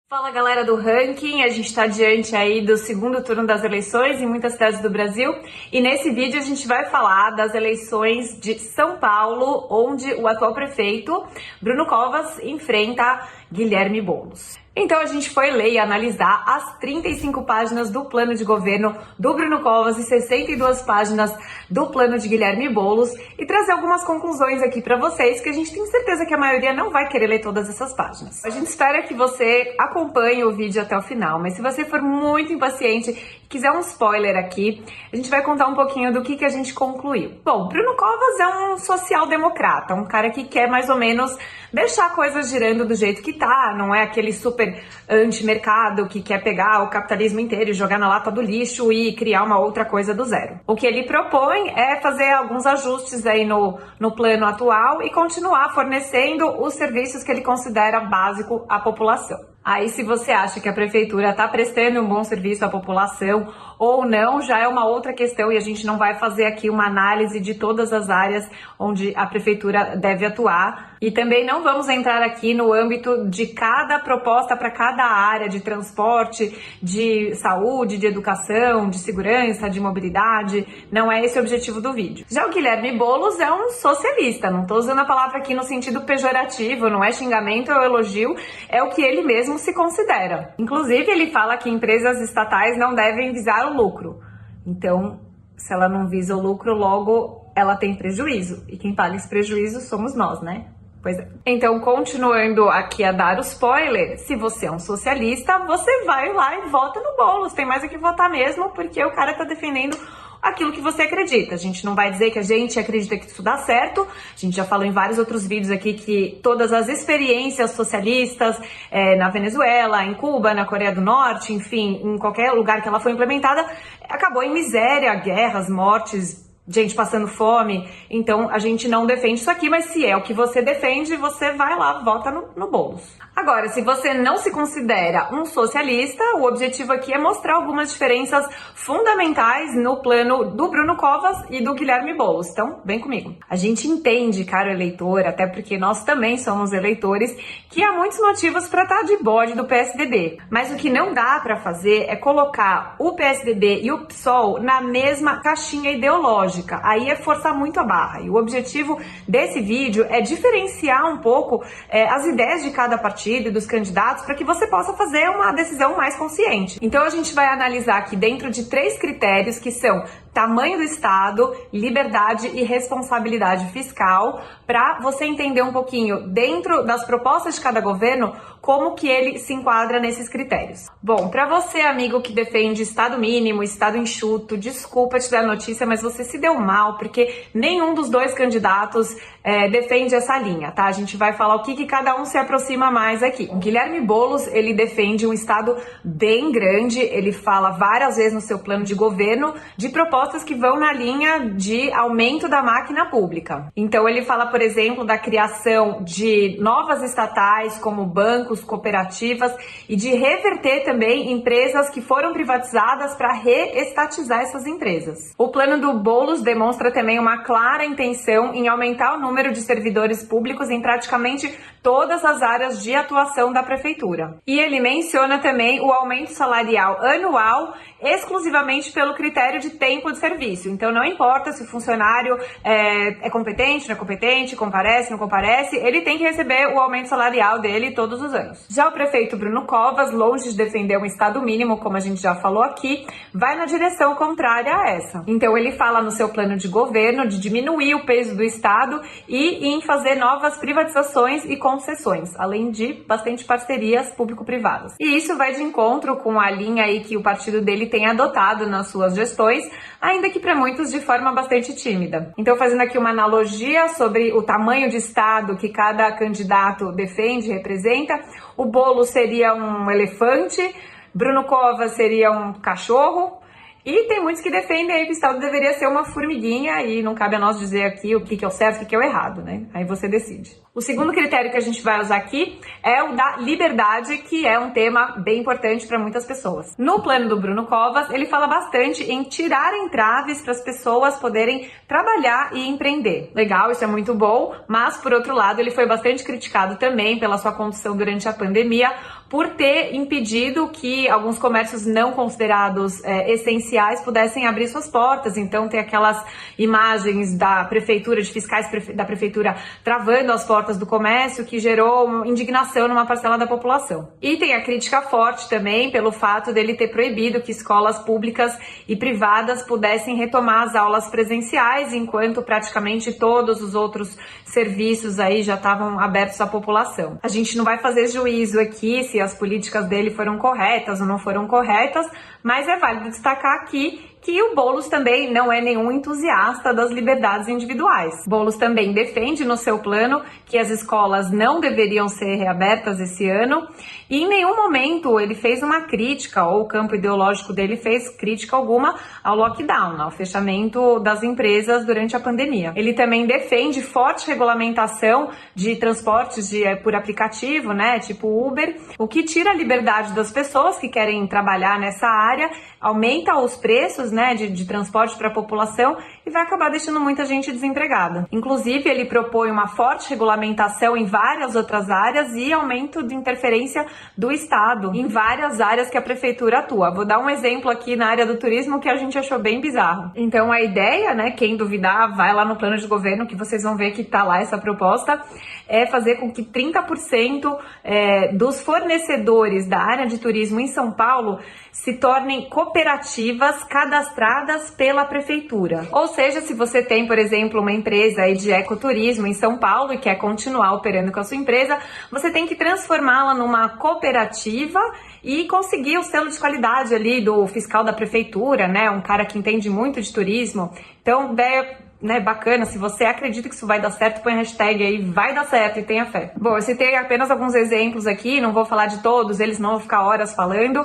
Fala galera do ranking, a gente está diante aí do segundo turno das eleições em muitas cidades do Brasil e nesse vídeo a gente vai falar das eleições de São Paulo, onde o atual prefeito Bruno Covas enfrenta Guilherme Boulos. Então a gente foi ler e analisar as 35 páginas do plano de governo do Bruno Covas e 62 páginas do plano de Guilherme Boulos e trazer algumas conclusões aqui para vocês, que a gente tem certeza que a maioria não vai querer ler todas essas páginas. A gente espera que você acompanhe o vídeo até o final, mas se você for muito impaciente e quiser um spoiler aqui, a gente vai contar um pouquinho do que a gente concluiu. Bom, Bruno Covas é um social-democrata, um cara que quer mais ou menos deixar coisas girando do jeito que tá, não é aquele super anti-mercado que quer pegar o capitalismo inteiro e jogar na lata do lixo e criar uma outra coisa do zero. O que ele propõe é fazer alguns ajustes aí no plano atual e continuar fornecendo os serviços que ele considera básico à população. Aí, se você acha que a prefeitura está prestando um bom serviço à população ou não, já é uma outra questão e a gente não vai fazer aqui uma análise de todas as áreas onde a prefeitura deve atuar. E também não vamos entrar aqui no âmbito de cada proposta para cada área de transporte, de saúde, de educação, de segurança, de mobilidade. Não é esse o objetivo do vídeo. Já o Guilherme Boulos é um socialista, não estou usando a palavra aqui no sentido pejorativo, não é xingamento ou elogio, é o que ele mesmo se considera. Inclusive, ele fala que empresas estatais não devem visar o lucro. Então, se ela não visa o lucro, logo ela tem prejuízo. E quem paga esse prejuízo somos nós, né? Pois é. Então, continuando aqui a dar o spoiler, se você é um socialista, você vai lá e vota no Boulos. Tem mais o que votar mesmo, porque o cara tá defendendo aquilo que você acredita. A gente não vai dizer que a gente acredita que isso dá certo. A gente já falou em vários outros vídeos aqui que todas as experiências socialistas na Venezuela, em Cuba, na Coreia do Norte, enfim, em qualquer lugar que ela foi implementada, acabou em miséria, guerras, mortes, gente passando fome. Então a gente não defende isso aqui, mas se é o que você defende, você vai lá, vota no Boulos. Agora, se você não se considera um socialista, o objetivo aqui é mostrar algumas diferenças fundamentais no plano do Bruno Covas e do Guilherme Boulos. Então, vem comigo. A gente entende, caro eleitor, até porque nós também somos eleitores, que há muitos motivos para estar de bode do PSDB. Mas o que não dá para fazer é colocar o PSDB e o PSOL na mesma caixinha ideológica. Aí é forçar muito a barra. E o objetivo desse vídeo é diferenciar um pouco as ideias de cada partido e dos candidatos para que você possa fazer uma decisão mais consciente. Então a gente vai analisar aqui dentro de 3 critérios que são tamanho do Estado, liberdade e responsabilidade fiscal, para você entender um pouquinho dentro das propostas de cada governo como que ele se enquadra nesses critérios. Bom, para você, amigo que defende Estado mínimo, Estado enxuto, desculpa te dar a notícia, mas você se deu mal, porque nenhum dos 2 candidatos defende essa linha, tá? A gente vai falar o que cada um se aproxima mais aqui. O Guilherme Boulos, ele defende um Estado bem grande, ele fala várias vezes no seu plano de governo de propostas que vão na linha de aumento da máquina pública. Então ele fala, por exemplo, da criação de novas estatais como bancos, cooperativas e de reverter também empresas que foram privatizadas para reestatizar essas empresas. O plano do Boulos demonstra também uma clara intenção em aumentar o número de servidores públicos em praticamente todas as áreas de atuação da prefeitura. E ele menciona também o aumento salarial anual exclusivamente pelo critério de tempo de serviço. Então não importa se o funcionário é competente, não é competente, comparece, não comparece, ele tem que receber o aumento salarial dele todos os anos. Já o prefeito Bruno Covas, longe de defender um Estado mínimo, como a gente já falou aqui, vai na direção contrária a essa. Então ele fala no seu plano de governo de diminuir o peso do Estado e em fazer novas privatizações e concessões, além de bastante parcerias público-privadas. E isso vai de encontro com a linha aí que o partido dele tem adotado nas suas gestões, ainda que para muitos de forma bastante tímida. Então, fazendo aqui uma analogia sobre o tamanho de Estado que cada candidato defende, representa, o Boulos seria um elefante, Bruno Covas seria um cachorro, e tem muitos que defendem aí que o Estado deveria ser uma formiguinha e não cabe a nós dizer aqui o que é o certo e o que é o errado, né? Aí você decide. O segundo critério que a gente vai usar aqui é o da liberdade, que é um tema bem importante para muitas pessoas. No plano do Bruno Covas, ele fala bastante em tirar entraves para as pessoas poderem trabalhar e empreender. Legal, isso é muito bom, mas por outro lado, ele foi bastante criticado também pela sua condução durante a pandemia, por ter impedido que alguns comércios não considerados essenciais pudessem abrir suas portas. Então tem aquelas imagens da prefeitura, de fiscais da prefeitura travando as portas do comércio, que gerou indignação numa parcela da população. E tem a crítica forte também pelo fato dele ter proibido que escolas públicas e privadas pudessem retomar as aulas presenciais, enquanto praticamente todos os outros serviços aí já estavam abertos à população. A gente não vai fazer juízo aqui se as políticas dele foram corretas ou não foram corretas, mas é válido destacar aqui que o Boulos também não é nenhum entusiasta das liberdades individuais. Boulos também defende no seu plano que as escolas não deveriam ser reabertas esse ano e em nenhum momento ele fez uma crítica, ou o campo ideológico dele fez crítica alguma ao lockdown, ao fechamento das empresas durante a pandemia. Ele também defende forte regulamentação de transportes por aplicativo, né, tipo Uber, o que tira a liberdade das pessoas que querem trabalhar nessa área, aumenta os preços, né, de transporte para a população e vai acabar deixando muita gente desempregada. Inclusive, ele propõe uma forte regulamentação em várias outras áreas e aumento de interferência do Estado em várias áreas que a prefeitura atua. Vou dar um exemplo aqui na área do turismo que a gente achou bem bizarro. Então, a ideia, né, quem duvidar, vai lá no plano de governo que vocês vão ver que tá lá essa proposta, é fazer com que 30% dos fornecedores da área de turismo em São Paulo se tornem cooperativas cadastradas pela prefeitura. Ou seja, se você tem, por exemplo, uma empresa aí de ecoturismo em São Paulo e quer continuar operando com a sua empresa, você tem que transformá-la numa cooperativa e conseguir o selo de qualidade ali do fiscal da prefeitura, né? Um cara que entende muito de turismo. Então, bacana, se você acredita que isso vai dar certo, põe a hashtag aí, vai dar certo e tenha fé. Bom, eu citei apenas alguns exemplos aqui, não vou falar de todos, eles não vão ficar horas falando,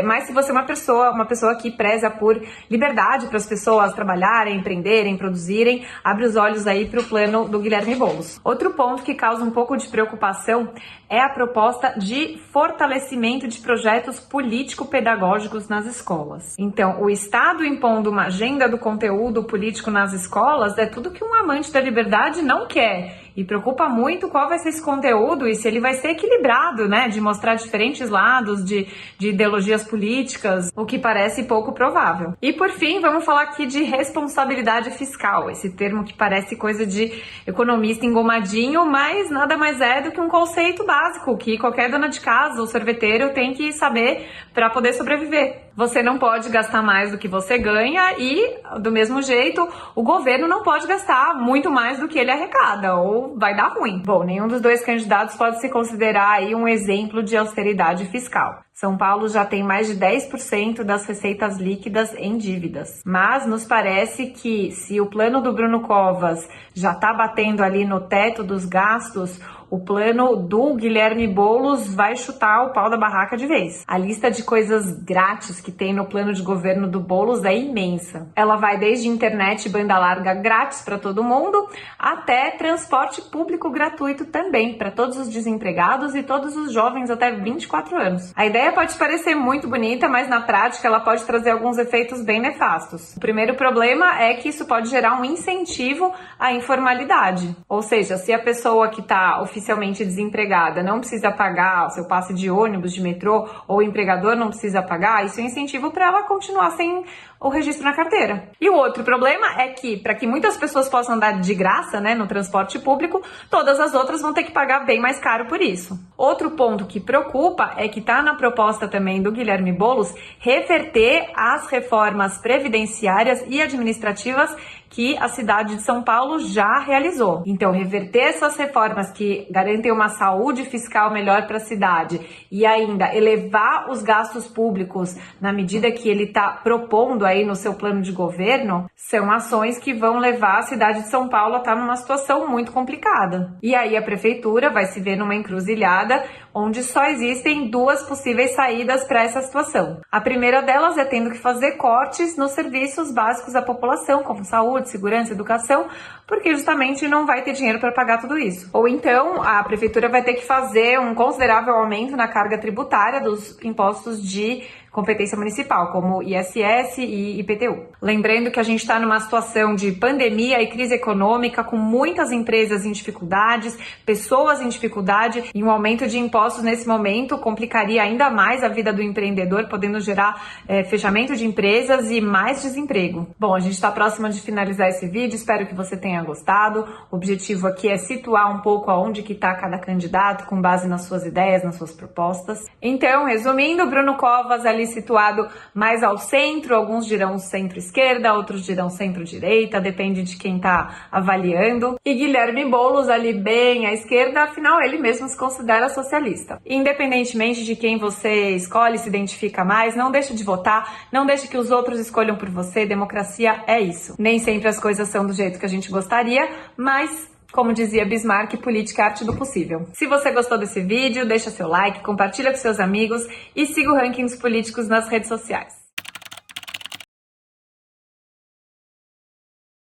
mas se você é uma pessoa que preza por liberdade para as pessoas trabalharem, empreenderem, produzirem, abre os olhos aí para o plano do Guilherme Boulos. Outro ponto que causa um pouco de preocupação é a proposta de fortalecimento de projetos político-pedagógicos nas escolas. Então, o Estado impondo uma agenda do conteúdo político nas escolas é tudo que um amante da liberdade não quer. E preocupa muito qual vai ser esse conteúdo e se ele vai ser equilibrado, né? De mostrar diferentes lados de ideologias políticas, o que parece pouco provável. E por fim, vamos falar aqui de responsabilidade fiscal, esse termo que parece coisa de economista engomadinho, mas nada mais é do que um conceito básico que qualquer dona de casa ou sorveteiro tem que saber para poder sobreviver. Você não pode gastar mais do que você ganha e, do mesmo jeito, o governo não pode gastar muito mais do que ele arrecada, ou vai dar ruim. Bom, nenhum dos dois candidatos pode se considerar aí um exemplo de austeridade fiscal. São Paulo já tem mais de 10% das receitas líquidas em dívidas. Mas nos parece que se o plano do Bruno Covas já está batendo ali no teto dos gastos, o plano do Guilherme Boulos vai chutar o pau da barraca de vez. A lista de coisas grátis que tem no plano de governo do Boulos é imensa. Ela vai desde internet e banda larga grátis para todo mundo, até transporte público gratuito também, para todos os desempregados e todos os jovens até 24 anos. A ideia pode parecer muito bonita, mas na prática ela pode trazer alguns efeitos bem nefastos. O primeiro problema é que isso pode gerar um incentivo à informalidade. Ou seja, se a pessoa que está oficialmente desempregada não precisa pagar o seu passe de ônibus, de metrô, ou o empregador não precisa pagar, isso é um incentivo para ela continuar sem o registro na carteira. E o outro problema é que, para que muitas pessoas possam andar de graça, né, no transporte público, todas as outras vão ter que pagar bem mais caro por isso. Outro ponto que preocupa é que está na proposta também do Guilherme Boulos reverter as reformas previdenciárias e administrativas que a cidade de São Paulo já realizou. Então, reverter essas reformas que garantem uma saúde fiscal melhor para a cidade e ainda elevar os gastos públicos na medida que ele está propondo aí no seu plano de governo, são ações que vão levar a cidade de São Paulo a estar numa situação muito complicada. E aí a prefeitura vai se ver numa encruzilhada onde só existem duas possíveis saídas para essa situação. A primeira delas é tendo que fazer cortes nos serviços básicos da população, como saúde, segurança, educação, porque justamente não vai ter dinheiro para pagar tudo isso. Ou então a prefeitura vai ter que fazer um considerável aumento na carga tributária dos impostos de competência municipal, como ISS e IPTU. Lembrando que a gente está numa situação de pandemia e crise econômica, com muitas empresas em dificuldades, pessoas em dificuldade, e um aumento de impostos nesse momento complicaria ainda mais a vida do empreendedor, podendo gerar fechamento de empresas e mais desemprego. Bom, a gente está próxima de finalizar esse vídeo, espero que você tenha gostado. O objetivo aqui é situar um pouco aonde que está cada candidato com base nas suas ideias, nas suas propostas. Então, resumindo, Bruno Covas ali situado mais ao centro, alguns dirão centro-esquerda, outros dirão centro-direita, depende de quem está avaliando. E Guilherme Boulos ali bem à esquerda, afinal ele mesmo se considera socialista. Independentemente de quem você escolhe, se identifica mais, não deixe de votar, não deixe que os outros escolham por você, democracia é isso. Nem sempre as coisas são do jeito que a gente gostaria, mas, como dizia Bismarck, política é arte do possível. Se você gostou desse vídeo, deixa seu like, compartilha com seus amigos e siga o Ranking dos Políticos nas redes sociais.